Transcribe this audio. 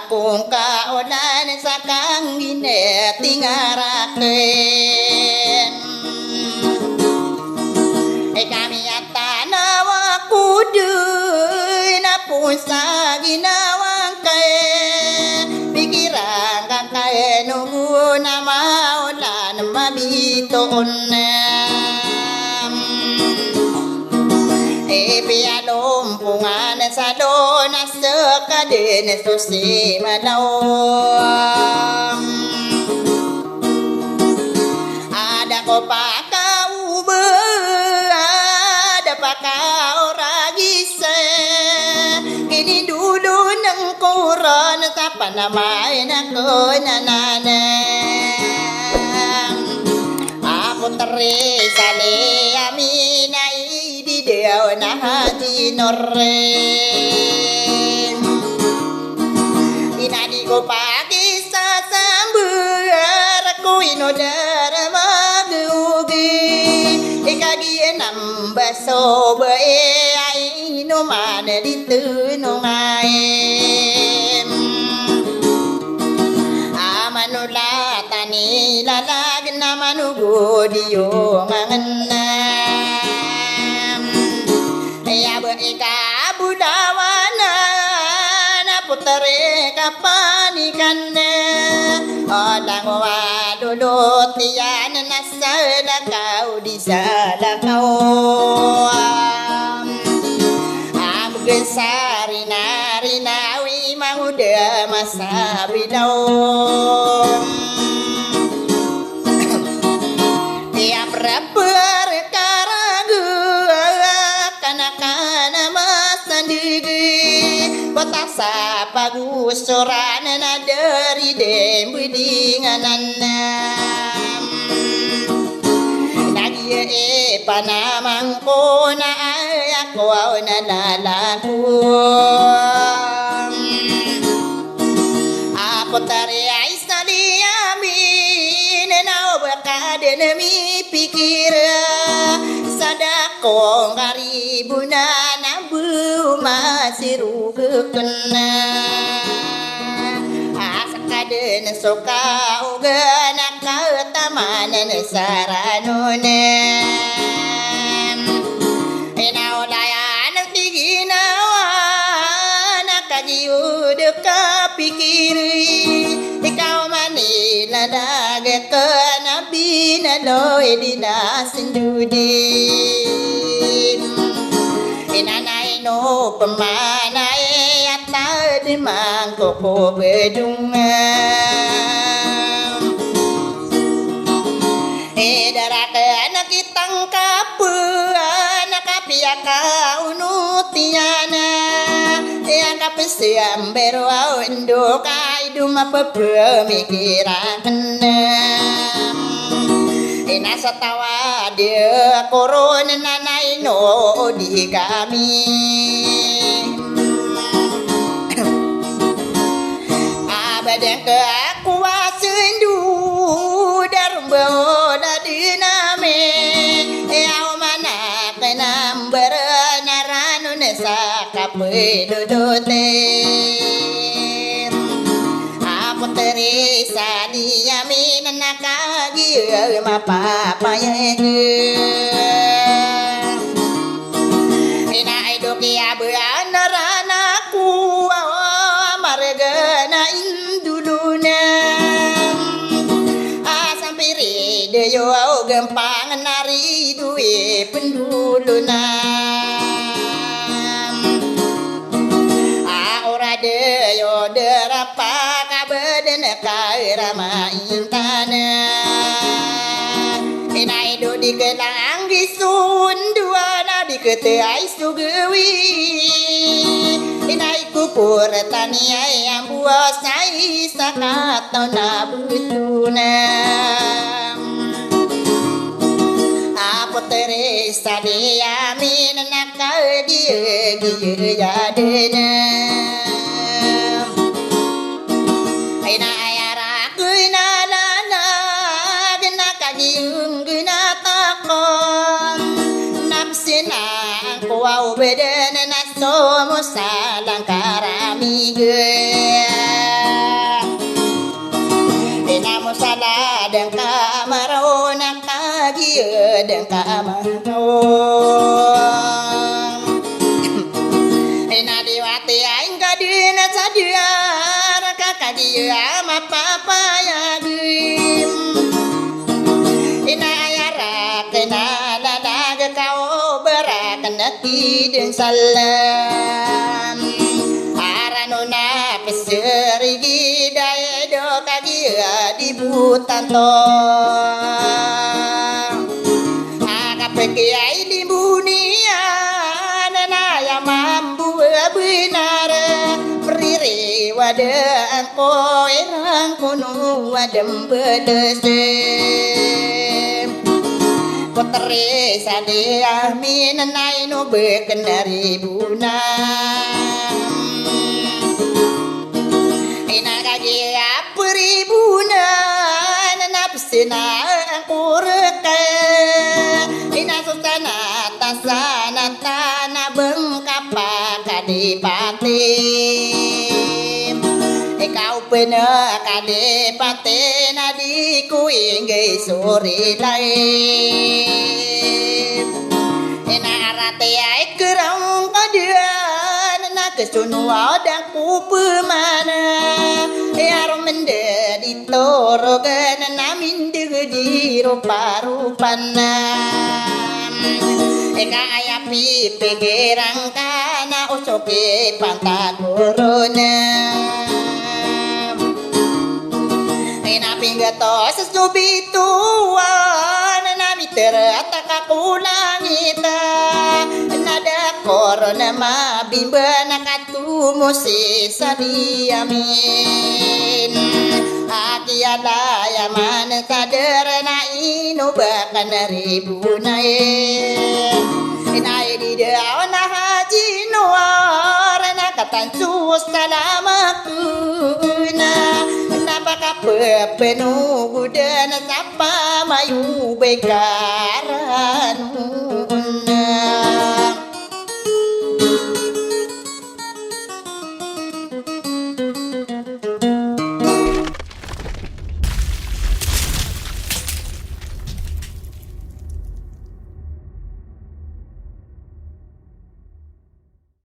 kung kaulan sa kang ginetingaraken. Kami at tanawa kudoy na pusa ginawang kay pikiran kang kay nungo na maulan mabitoon na pialumpungan sa lona sa kadin susi malawang ada ko pa Pakauragisa kini dulu ng kuron sa panamay na ko nananang ako Teresa le amina ididaw na hatinorem inadi ko pagisa sambuar ko inodara magugi ikagian baso bae ai no mana ditu no ngaem amanula tani lalag na manugo dio nganam ya bae ka budawana na putere kapanikan odang wadulot yan nasala kau di sala kau amgesari nari nawi mahuda masa bidau tiap perkara kana masandigi kota sapa gusoran na dari dembudinganan panamang ko na ako na lalaku ako tari ay saliyamin na bakade na mi pikir sadako ngaribu na nabu masirugukun na asakade na soka uga na kautamanan saranuna kapikiri ikaw manila dagat ka na binaloy di nasindudin inanay no pamanay at tadi mangkoko bedungan daraka na kitang kapua nakapiaka unutiana yang kapesiam berwau indo kai duma pemikiran ina satawa dia koron nanai no di kami abadang ke aku wasendu darbo dadiname au mana kenamber naranu nesa kapedodote aku Teresa diamin nakagi mapapayege ina idoki abeanaranaku amargana induluna asampiri deyo gempang nari duwe penduluna yo derapa kabeden kairama intana inai do dikelang gisun dua na diketai sugewi inai kupur tania yang buas nai sakatau na butuna apa Teresa diamin nakal dia jadena ina ayara guna lana guna kagiung guna takon napsina kuau beden naso musalang karami ge mau ina diwati aing kadina sadiar kakak dia ma papa ya gim ina ayara kena nada kau berakan kideng salam aranuna peserigi daya do kagia di butanto Pekiai di dunia nana yang mampu benar berdiri wadah ko erang kuno wadem bedese putri sadia minanai no bekenari bunam ina kagi apribuna nana pesina kureke ina susana tasana tanah bengkapa kadipati kau pena kadipati nadiku ingge sore lain ina arate ai kerang kadian na kesunua dan ku pemana arum mende ditorogan na minde di rupa-rupana eka ayapi pegerang kana usoke pantaguruna ina pinggato sesubituan nami terata kulangita nada korona ma bimbana katu musi sadiamin Akiada ya mana sadar na inu bakan ribunae inai di daun haji nuar na katan sus salamakuna napaka pepenu gudana sapa mayu bekaranu